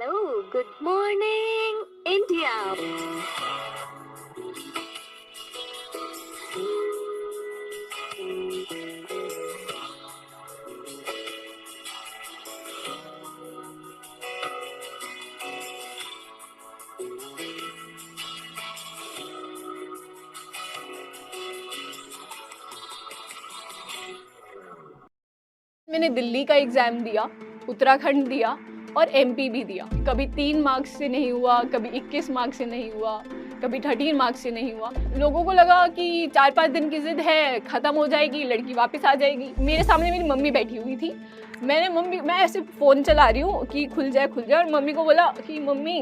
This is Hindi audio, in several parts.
Hello, good morning, India. मैंने दिल्ली का एग्जाम दिया, उत्तराखंड दिया और एमपी भी दिया। कभी 3 मार्क्स से नहीं हुआ, कभी 21 मार्क्स से नहीं हुआ, कभी 13 मार्क्स से नहीं हुआ। लोगों को लगा कि 4-5 दिन की जिद है, खत्म हो जाएगी, लड़की वापस आ जाएगी। मेरे सामने मेरी मम्मी बैठी हुई थी। मैं ऐसे फोन चला रही हूँ कि खुल जाए और मम्मी को बोला कि मम्मी,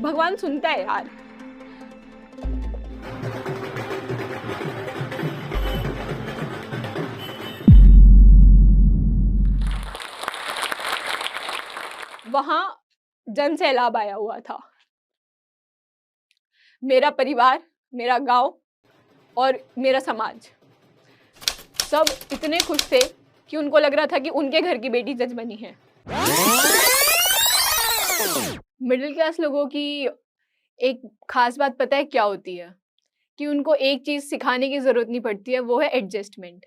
भगवान सुनता है यार। वहां जन सैलाब आया हुआ था। मेरा परिवार, मेरा गांव और मेरा समाज सब इतने खुश थे कि उनको लग रहा था कि उनके घर की बेटी जज बनी है। मिडिल क्लास लोगों की एक खास बात पता है क्या होती है? कि उनको एक चीज सिखाने की जरूरत नहीं पड़ती है, वो है एडजस्टमेंट।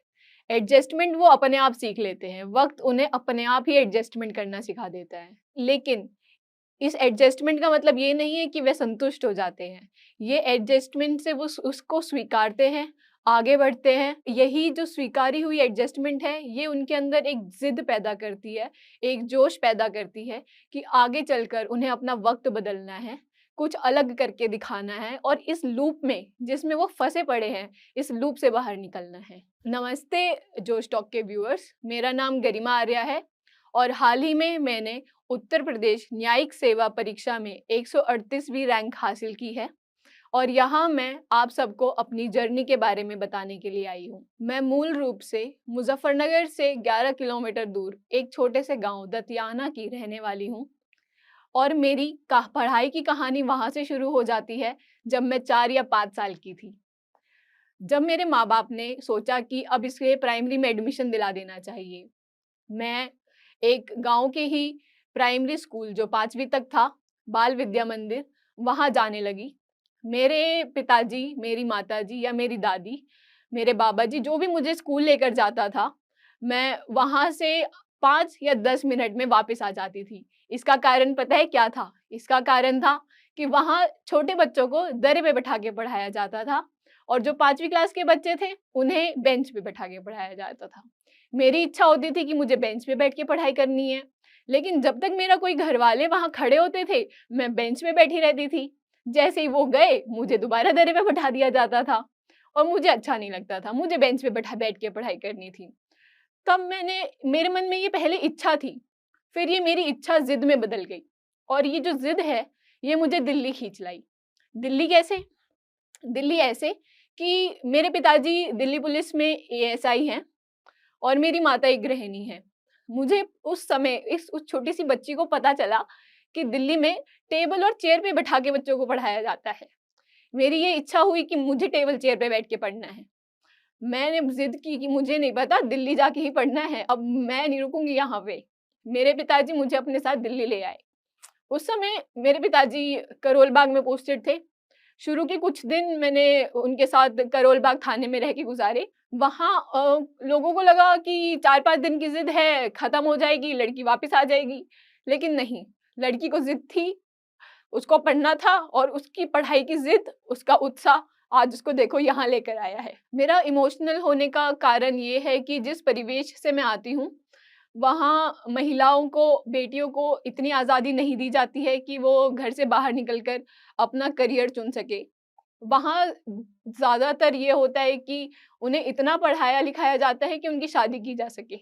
एडजस्टमेंट वो अपने आप सीख लेते हैं, वक्त उन्हें अपने आप ही एडजस्टमेंट करना सिखा देता है। लेकिन इस एडजस्टमेंट का मतलब ये नहीं है कि वे संतुष्ट हो जाते हैं। ये एडजस्टमेंट से वो उसको स्वीकारते हैं, आगे बढ़ते हैं। यही जो स्वीकारी हुई एडजस्टमेंट है, ये उनके अंदर एक जिद पैदा करती है, एक जोश पैदा करती है कि आगे चलकर उन्हें अपना वक्त बदलना है, कुछ अलग करके दिखाना है और इस लूप में जिसमें वो फंसे पड़े हैं, इस लूप से बाहर निकलना है। नमस्ते जोश टॉक के व्यूअर्स, मेरा नाम गरिमा आर्या है और हाल ही में मैंने उत्तर प्रदेश न्यायिक सेवा परीक्षा में 138वीं रैंक हासिल की है और यहाँ मैं आप सबको अपनी जर्नी के बारे में बताने के लिए आई हूँ। मैं मूल रूप से मुजफ्फरनगर से 11 किलोमीटर दूर एक छोटे से गांव दतियाना की रहने वाली हूँ और मेरी पढ़ाई की कहानी वहां से शुरू हो जाती है जब मैं 4 या 5 साल की थी। जब मेरे माँ बाप ने सोचा कि अब इसके प्राइमरी में एडमिशन दिला देना चाहिए, मैं एक गांव के ही प्राइमरी स्कूल जो 5वीं तक था, बाल विद्या मंदिर, वहां जाने लगी। मेरे पिताजी, मेरी माताजी या मेरी दादी, मेरे बाबा जी जो भी मुझे स्कूल लेकर जाता था, मैं वहां से 5 या 10 मिनट में वापस आ जाती थी। इसका कारण पता है क्या था? इसका कारण था कि वहां छोटे बच्चों को दरे पे बैठा के पढ़ाया जाता था और जो 5वीं क्लास के बच्चे थे, उन्हें बेंच पे बैठा के पढ़ाया जाता था। मेरी इच्छा होती थी कि मुझे बेंच पे बैठ के पढ़ाई करनी है, लेकिन जब तक मेरा कोई घरवाले वहाँ खड़े होते थे, मैं बेंच पे बैठी रहती थी। जैसे ही वो गए, मुझे दोबारा दरे पे बैठा दिया जाता था और मुझे अच्छा नहीं लगता था। मुझे बेंच पे बैठ के पढ़ाई करनी थी। तब मेरे मन में ये पहले इच्छा थी, फिर ये मेरी इच्छा ज़िद में बदल गई और ये जो ज़िद है, ये मुझे दिल्ली खींच लाई। दिल्ली कैसे? दिल्ली ऐसे कि मेरे पिताजी दिल्ली पुलिस में एएसआई हैं और मेरी माता एक गृहिणी है। मुझे उस समय उस छोटी-सी बच्ची को पता चला कि दिल्ली में टेबल और चेयर पे बैठा के बच्चों को पढ़ाया जाता है। मेरी ये इच्छा हुई कि मुझे टेबल चेयर पे बैठ के पढ़ना है। मैंने ज़िद की कि मुझे नहीं पता, दिल्ली जाके ही पढ़ना है, अब मैं नहीं रुकूँगी यहाँ पे। मेरे पिताजी मुझे अपने साथ दिल्ली ले आए। उस समय मेरे पिताजी करोल बाग में पोस्टेड थे। शुरू के कुछ दिन मैंने उनके साथ करोल बाग थाने में रह के गुज़ारे। वहाँ लोगों को लगा कि 4-5 दिन की ज़िद है, खत्म हो जाएगी, लड़की वापस आ जाएगी। लेकिन नहीं, लड़की को ज़िद थी, उसको पढ़ना था और उसकी पढ़ाई की ज़िद, उसका उत्साह आज उसको देखो यहाँ लेकर आया है। मेरा इमोशनल होने का कारण ये है कि जिस परिवेश से मैं आती हूँ, वहाँ महिलाओं को, बेटियों को इतनी आज़ादी नहीं दी जाती है कि वो घर से बाहर निकलकर अपना करियर चुन सके। वहाँ ज़्यादातर ये होता है कि उन्हें इतना पढ़ाया-लिखाया जाता है कि उनकी शादी की जा सके।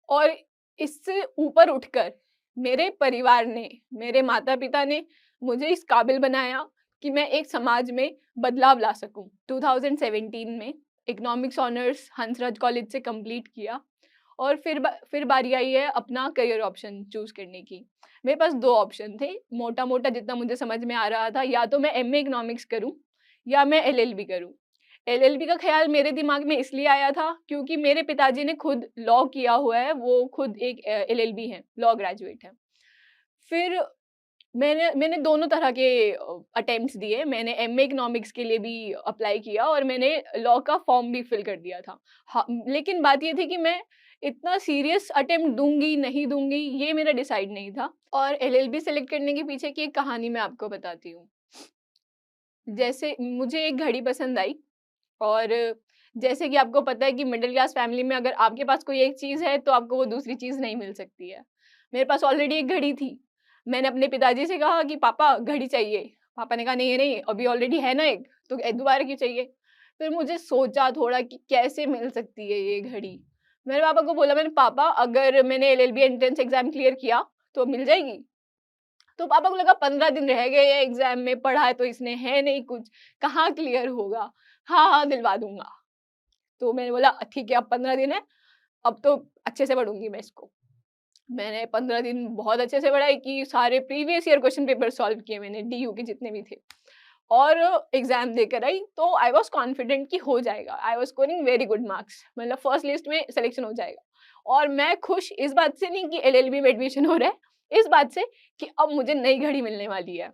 और इससे ऊपर उठकर मेरे परिवार ने, मेरे माता-पिता ने मुझे इस काबिल बनाया कि मैं एक समाज में बदलाव ला सकूँ। 2017 में इकोनॉमिक्स ऑनर्स हंसराज कॉलेज से कंप्लीट किया और फिर बारी आई है अपना करियर ऑप्शन चूज़ करने की। मेरे पास 2 ऑप्शन थे, मोटा-मोटा जितना मुझे समझ में आ रहा था, या तो मैं एमए इकोनॉमिक्स करूँ या मैं एलएलबी करूँ। एलएलबी का ख़्याल मेरे दिमाग में इसलिए आया था क्योंकि मेरे पिताजी ने खुद लॉ किया हुआ है, वो खुद एक एलएलबी हैं, लॉ ग्रेजुएट हैं। फिर मैंने दोनों तरह के अटेम्प्ट्स दिए। मैंने एमए इकोनॉमिक्स के लिए भी अप्लाई किया और मैंने लॉ का फॉर्म भी फिल कर दिया था। हाँ, लेकिन बात ये थी कि मैं इतना सीरियस अटेम्प्ट दूँगी, नहीं दूँगी, ये मेरा डिसाइड नहीं था। और एलएलबी सेलेक्ट करने के पीछे की एक कहानी मैं आपको बताती हूँ। जैसे मुझे एक घड़ी पसंद आई और जैसे कि आपको पता है कि मिडिल क्लास फैमिली में अगर आपके पास कोई एक चीज़ है, तो आपको वो दूसरी चीज़ नहीं मिल सकती है। मेरे पास ऑलरेडी एक घड़ी थी। मैंने अपने पिताजी से कहा कि पापा घड़ी चाहिए। पापा ने कहा नहीं, नहीं अभी ऑलरेडी है ना एक, तो दोबारा क्यों चाहिए? फिर मुझे सोचा थोड़ा कि कैसे मिल सकती है ये घड़ी? मैंने पापा को बोला, मैंने पापा अगर मैंने एलएलबी एंट्रेंस एग्ज़ाम क्लियर किया, तो मिल जाएगी? तो पापा को लगा 15 दिन रह गए हैं एग्ज़ाम में, पढ़ा तो इसने है नहीं कुछ, कहाँ क्लियर होगा? हाँ, हाँ, दिलवा दूँगा। तो मैंने बोला ठीक है, अब 15 दिन है, अब तो अच्छे से पढ़ूँगी मैं इसको। मैंने 15 दिन बहुत अच्छे से पढ़ाई की, सारे previous year question paper solve किए मैंने, डीयू के जितने भी थे। और एग्ज़ाम देकर आई, तो आई वाज़ कॉन्फिडेंट कि हो जाएगा। I was scoring very good marks, मतलब फर्स्ट लिस्ट में सिलेक्शन हो जाएगा। और मैं खुश इस बात से नहीं कि एलएलबी में एडमिशन हो रहा है, इस बात से कि अब मुझे नई घड़ी मिलने वाली है।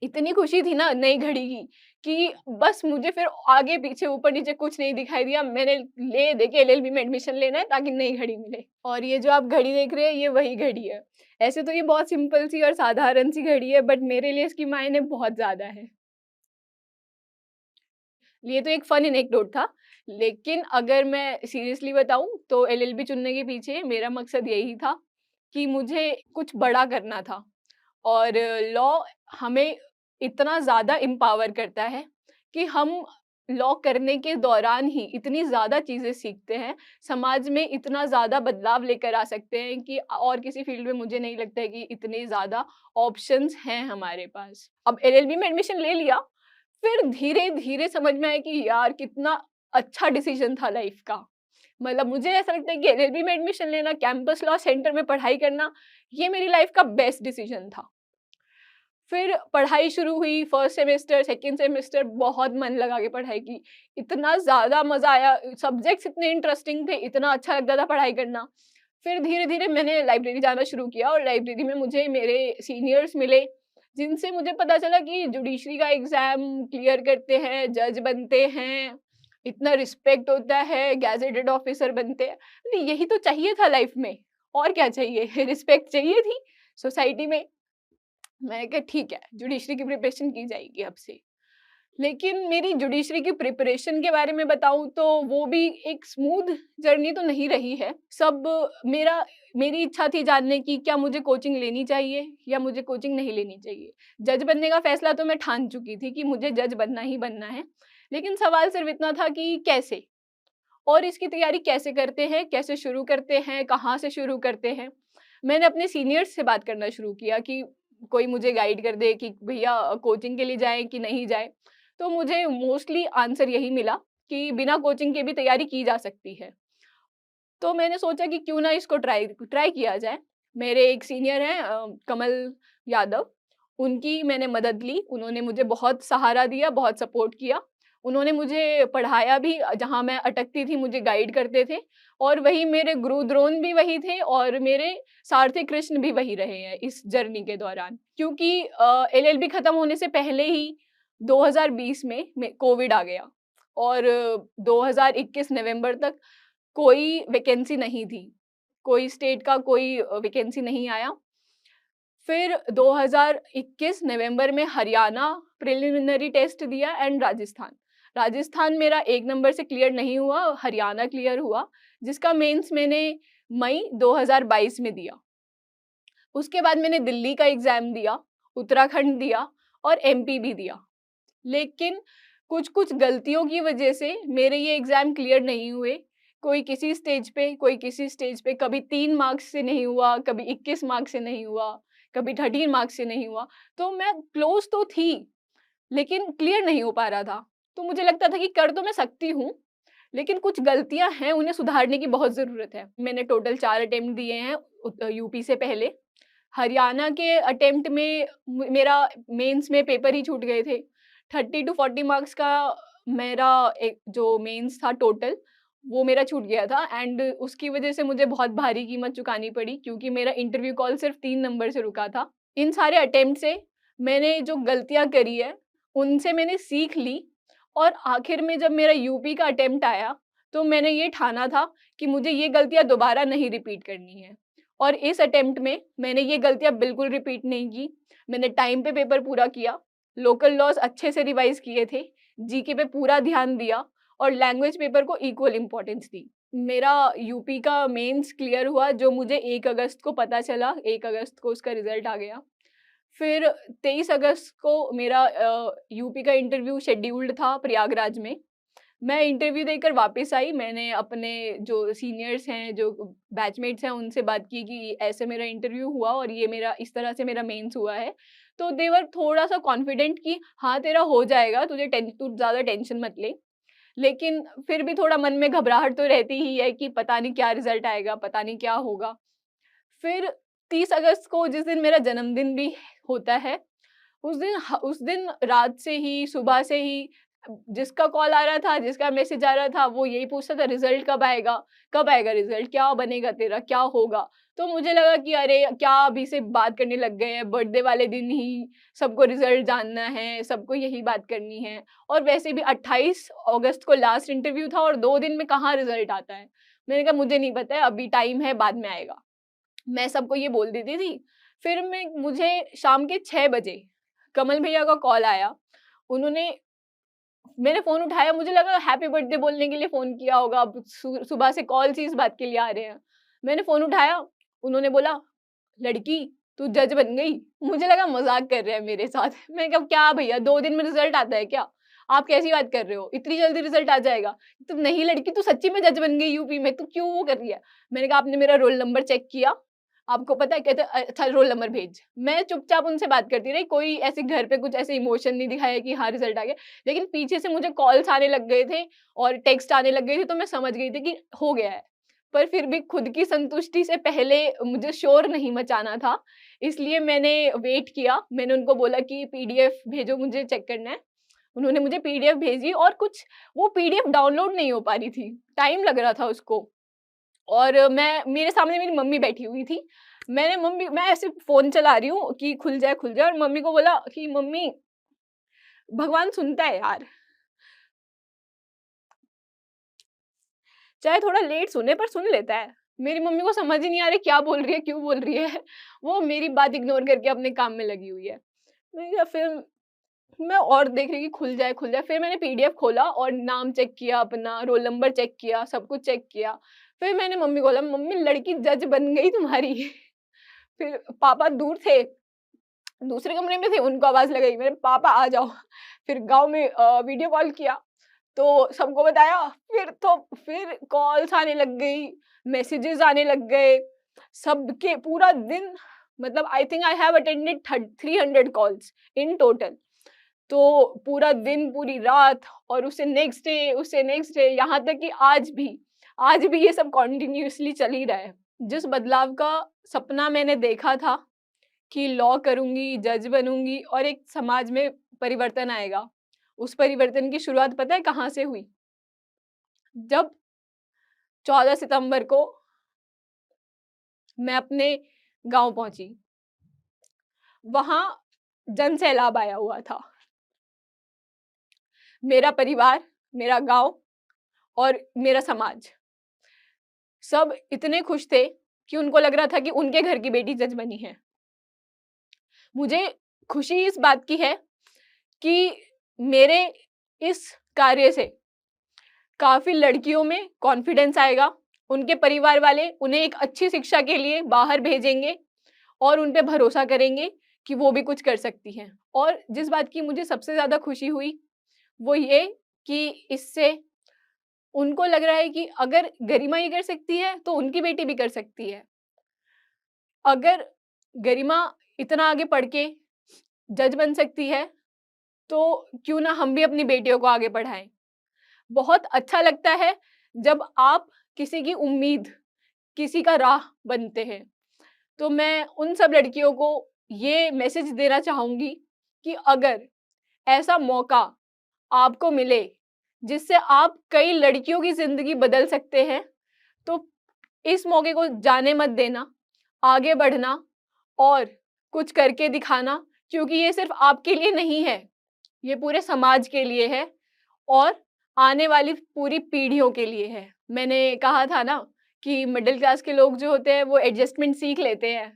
इतनी खुशी थी ना नई घड़ी की कि बस मुझे फिर आगे पीछे ऊपर नीचे कुछ नहीं दिखाई दिया। मैंने ले दे के एलएलबी में एडमिशन लेना है ताकि नई घड़ी मिले। और ये जो आप घड़ी देख रहे हैं, ये वही घड़ी है। ऐसे तो ये बहुत सिंपल सी और साधारण सी घड़ी है, बट मेरे लिए इसकी मायने बहुत ज़्यादा है। ये तो एक फन एनेक्डोट था, लेकिन अगर मैं सीरियसली बताऊँ तो एलएलबी चुनने के पीछे मेरा मकसद यही था कि मुझे कुछ बड़ा करना था। और लॉ हमें इतना ज़्यादा एम्पावर करता है कि हम लॉ करने के दौरान ही इतनी ज़्यादा चीज़ें सीखते हैं, समाज में इतना ज़्यादा बदलाव लेकर आ सकते हैं कि और किसी फ़ील्ड में मुझे नहीं लगता है कि इतने ज़्यादा ऑप्शंस हैं हमारे पास। अब एलएलबी में एडमिशन ले लिया, फिर धीरे-धीरे समझ में आया कि यार कितना अच्छा डिसीज़न था लाइफ़ का। मतलब मुझे ऐसा लगता है कि एलएलबी में एडमिशन लेना, कैंपस लॉ सेंटर में पढ़ाई करना, ये मेरी लाइफ़ का बेस्ट डिसीज़न था। फिर पढ़ाई शुरू हुई, फर्स्ट सेमेस्टर, सेकंड सेमेस्टर बहुत मन लगा के पढ़ाई की। इतना ज़्यादा मज़ा आया, सब्जेक्ट्स इतने इंटरेस्टिंग थे, इतना अच्छा लगता था पढ़ाई करना। फिर धीरे-धीरे मैंने लाइब्रेरी जाना शुरू किया और लाइब्रेरी में मुझे मेरे सीनियर्स मिले, जिनसे मुझे पता चला कि जुडिशरी का एग्ज़ाम क्लियर करते हैं, जज बनते हैं, इतना रिस्पेक्ट होता है, गैज़ेटेड ऑफ़िसर बनते हैं। तो यही तो चाहिए था लाइफ़ में, और क्या चाहिए? रिस्पेक्ट चाहिए थी सोसाइटी में। मैंने कहा ठीक है, जुडिशरी की प्रिपरेशन की जाएगी अब से। लेकिन मेरी जुडिशरी की प्रिपरेशन के बारे में बताऊँ तो वो भी एक स्मूथ जर्नी तो नहीं रही है। मेरी इच्छा थी जानने की क्या मुझे कोचिंग लेनी चाहिए या मुझे कोचिंग नहीं लेनी चाहिए। जज बनने का फैसला तो मैं ठान चुकी थी कि मुझे जज बनना ही बनना है। लेकिन सवाल सिर्फ़ इतना था कि कैसे? और इसकी तैयारी कैसे करते हैं, कैसे शुरू करते हैं, कहाँ से शुरू करते हैं? मैंने अपने सीनियर्स से बात करना शुरू किया कि कोई मुझे गाइड कर दे कि भैया कोचिंग के लिए जाएँ कि नहीं जाएँ? तो मुझे मोस्टली आंसर यही मिला कि बिना कोचिंग के भी तैयारी की जा सकती है। तो मैंने सोचा कि क्यों ना इसको ट्राई ट्राई किया जाए। मेरे एक सीनियर हैं कमल यादव, उनकी मैंने मदद ली। उन्होंने मुझे बहुत सहारा दिया, बहुत सपोर्ट किया। उन्होंने मुझे पढ़ाया भी, जहाँ मैं अटकती थी मुझे गाइड करते थे और वही मेरे गुरु द्रोण भी वही थे और मेरे सारथी कृष्ण भी वही रहे हैं इस जर्नी के दौरान। क्योंकि एलएलबी खत्म होने से पहले ही 2020 में कोविड आ गया और 2021 नवंबर तक कोई वैकेंसी नहीं थी। कोई स्टेट का कोई वैकेंसी नहीं आया। फिर 2021 नवंबर में हरियाणा प्रिलिमिनरी टेस्ट दिया एंड राजस्थान। राजस्थान मेरा 1 नंबर से क्लियर नहीं हुआ, हरियाणा क्लियर हुआ, जिसका मेंस मैंने मई 2022 में दिया। उसके बाद मैंने दिल्ली का एग्ज़ाम दिया, उत्तराखंड दिया और एमपी भी दिया। लेकिन कुछ-कुछ गलतियों की वजह से मेरे ये एग्ज़ाम क्लियर नहीं हुए। कोई किसी स्टेज पे, कोई किसी स्टेज पे, कभी 3 मार्क्स से नहीं हुआ, कभी 21 मार्क्स से नहीं हुआ, कभी 13 मार्क्स से नहीं हुआ। तो मैं क्लोज़ तो थी, लेकिन क्लियर नहीं हो पा रहा था। तो मुझे लगता था कि कर तो मैं सकती हूँ, लेकिन कुछ गलतियाँ हैं, उन्हें सुधारने की बहुत ज़रूरत है। मैंने टोटल 4 अटेम्प्ट दिए हैं यूपी से पहले। हरियाणा के अटेम्प्ट में मेरा मेंस में पेपर ही छूट गए थे। 30 टू 40 मार्क्स का मेरा एक जो मेंस था टोटल, वो मेरा छूट गया था एंड उसकी वजह से मुझे बहुत भारी कीमत चुकानी पड़ी क्योंकि मेरा इंटरव्यू कॉल सिर्फ 3 नंबर से रुका था। इन सारे अटेम्प्ट से मैंने जो गलतियाँ करी है, उनसे मैंने सीख ली और आखिर में जब मेरा यूपी का अटेम्प्ट आया, तो मैंने ये ठाना था कि मुझे ये गलतियाँ दोबारा नहीं रिपीट करनी है और इस अटेम्प्ट में मैंने ये गलतियाँ बिल्कुल रिपीट नहीं की। मैंने टाइम पे पेपर पूरा किया, लोकल लॉज़ अच्छे से रिवाइज़ किए थे, जीके पे पूरा ध्यान दिया और लैंग्वेज पेपर को इक्वल इम्पोर्टेंस दी। मेरा यूपी का मेंस क्लियर हुआ जो मुझे 1 अगस्त को पता चला, 1 अगस्त को उसका रिज़ल्ट आ गया। फिर 23 अगस्त को मेरा यूपी का इंटरव्यू शेड्यूल्ड था प्रयागराज में। मैं इंटरव्यू देकर वापस आई, मैंने अपने जो सीनियर्स हैं, जो बैचमेट्स हैं, उनसे बात की कि ऐसे मेरा इंटरव्यू हुआ और ये मेरा इस तरह से मेरा मेंस हुआ है। तो दे वर थोड़ा-सा कॉन्फिडेंट कि हाँ, तेरा हो जाएगा, तू ज़्यादा टेंशन मत ले। लेकिन फिर भी थोड़ा मन में घबराहट तो रहती ही है कि पता नहीं क्या रिज़ल्ट आएगा, पता नहीं क्या होगा। फिर 30 अगस्त को जिस दिन मेरा जन्मदिन भी होता है, उस दिन रात से ही, सुबह से ही जिसका कॉल आ रहा था, जिसका मैसेज आ रहा था, वो यही पूछता था रिज़ल्ट कब आएगा? कब आएगा रिज़ल्ट? क्या बनेगा तेरा? क्या होगा? तो मुझे लगा कि अरे क्या अभी से बात करने लग गए हैं, बर्थडे वाले दिन ही सबको रिज़ल्ट जानना है, सबको यही बात करनी है और वैसे भी 28 अगस्त को लास्ट इंटरव्यू था और 2 दिन में कहाँ रिज़ल्ट आता है? मैंने कहा मुझे नहीं पता है, अभी टाइम है, बाद में आएगा। मैं सबको ये बोल देती थी। फिर मुझे शाम के 6 बजे कमल भैया का कॉल आया। उन्होंने मैंने फ़ोन उठाया, मुझे लगा हैप्पी बर्थडे बोलने के लिए फ़ोन किया होगा, अब सुबह से कॉल्स ही इस बात के लिए आ रहे हैं। मैंने फ़ोन उठाया, उन्होंने बोला, "लड़की, तू जज बन गई।" मुझे लगा मज़ाक कर रहे हैं मेरे साथ। मैंने कहा, "क्या भैया 2 दिन में रिज़ल्ट आता है क्या? आप कैसी बात कर रहे हो? इतनी जल्दी रिज़ल्ट आ जाएगा?" "तो नहीं लड़की, तू सच्ची में जज बन गई यूपी में, तू क्यों वो कर रही है?" मैंने कहा, "आपने मेरा रोल नंबर चेक किया? आपको पता है?" कहते, अच्छा रोल नंबर भेज।" मैं चुपचाप उनसे बात करती रही, कोई ऐसे घर पे कुछ ऐसे इमोशन नहीं दिखाया कि हाँ, रिज़ल्ट आ गया। लेकिन पीछे से मुझे कॉल्स आने लग गए थे और टेक्स्ट आने लग गए थे, तो मैं समझ गई थी कि हो गया है। पर फिर भी खुद की संतुष्टि से पहले मुझे शोर नहीं मचाना था, इसलिए मैंने वेट किया। मैंने उनको बोला कि पीडीएफ भेजो, मुझे चेक करना है। उन्होंने मुझे पीडीएफ भेजी और कुछ वो पीडीएफ डाउनलोड नहीं हो पा रही थी, टाइम लग रहा था उसको। और मेरे सामने मेरी मम्मी बैठी हुई थी। मैं ऐसे फ़ोन चला रही हूँ कि खुल जाए और मम्मी को बोला कि मम्मी, भगवान सुनता है यार, चाहे थोड़ा लेट सुने पर सुन लेता है। मेरी मम्मी को समझ ही नहीं आ रही क्या बोल रही है, क्यों बोल रही है। वो मेरी बात इग्नोर करके अपने काम में लगी हुई है। मैंने कहा फिर मैं और देख रही कि खुल जाए। फिर मैंने पीडीएफ खोला और नाम चेक किया अपना, रोल नंबर चेक किया, सब कुछ चेक किया। फिर मैंने मम्मी को बोला, "मम्मी लड़की जज बन गई तुम्हारी।" फिर पापा दूर थे, दूसरे कमरे में थे, उनको आवाज़ लगाई, मैंने पापा आ जाओ। फिर गाँव में वीडियो कॉल किया, तो सबको बताया, फिर कॉल्स आने लग गई, मैसेजेस आने लग गए, सबके पूरा दिन मतलब I think I have attended 300 calls in total. तो पूरा दिन, पूरी रात और उससे नेक्स्ट डे यहाँ तक कि आज भी ये सब कंटिन्यूअसली चल ही रहा है। जिस बदलाव का सपना मैंने देखा था कि लॉ करूँगी, जज बनूँगी और एक समाज में परिवर्तन आएगा। उस परिवर्तन की शुरुआत पता है कहाँ से हुई? जब 14 सितंबर को मैं अपने गाँव पहुँची। वहाँ जनसैलाब आया हुआ था। मेरा परिवार, मेरा गाँव और मेरा समाज, सब इतने खुश थे कि उनको लग रहा था कि उनके घर की बेटी जज बनी है। मुझे खुशी इस बात की है कि मेरे इस कार्य से काफ़ी लड़कियों में कॉन्फिडेंस आएगा, उनके परिवार वाले उन्हें एक अच्छी शिक्षा के लिए बाहर भेजेंगे और उन पे भरोसा करेंगे कि वो भी कुछ कर सकती हैं। और जिस बात की मुझे सबसे ज़्यादा खुशी हुई, वो ये कि इससे उनको लग रहा है कि अगर गरिमा ये कर सकती है, तो उनकी बेटी भी कर सकती है। अगर गरिमा इतना आगे पढ़ के जज बन सकती है, तो क्यों ना हम भी अपनी बेटियों को आगे बढ़ाएँ। बहुत अच्छा लगता है जब आप किसी की उम्मीद, किसी का राह बनते हैं। तो मैं उन सब लड़कियों को ये मैसेज देना चाहूँगी कि अगर ऐसा मौका आपको मिले जिससे आप कई लड़कियों की ज़िंदगी बदल सकते हैं। तो इस मौके को जाने मत देना, आगे बढ़ना और कुछ करके दिखाना, क्योंकि ये सिर्फ़ आपके लिए नहीं है, ये पूरे समाज के लिए है और आने वाली पूरी पीढ़ियों के लिए है। मैंने कहा था ना कि मिडिल क्लास के लोग जो होते हैं वो एडजस्टमेंट सीख लेते हैं,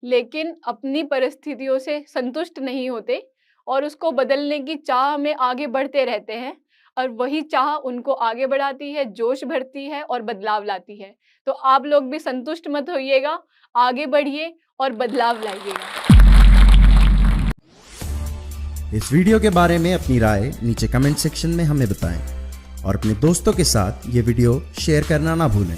लेकिन अपनी परिस्थितियों से संतुष्ट नहीं होते और उसको बदलने की चाह में आगे बढ़ते रहते हैं और वही चाह उनको आगे बढ़ाती है, जोश भरती है और बदलाव लाती है। तो आप लोग भी संतुष्ट मत होइएगा, आगे बढ़िए और बदलाव लाइएगा। इस वीडियो के बारे में अपनी राय नीचे कमेंट सेक्शन में हमें बताएं और अपने दोस्तों के साथ ये वीडियो शेयर करना ना भूलें।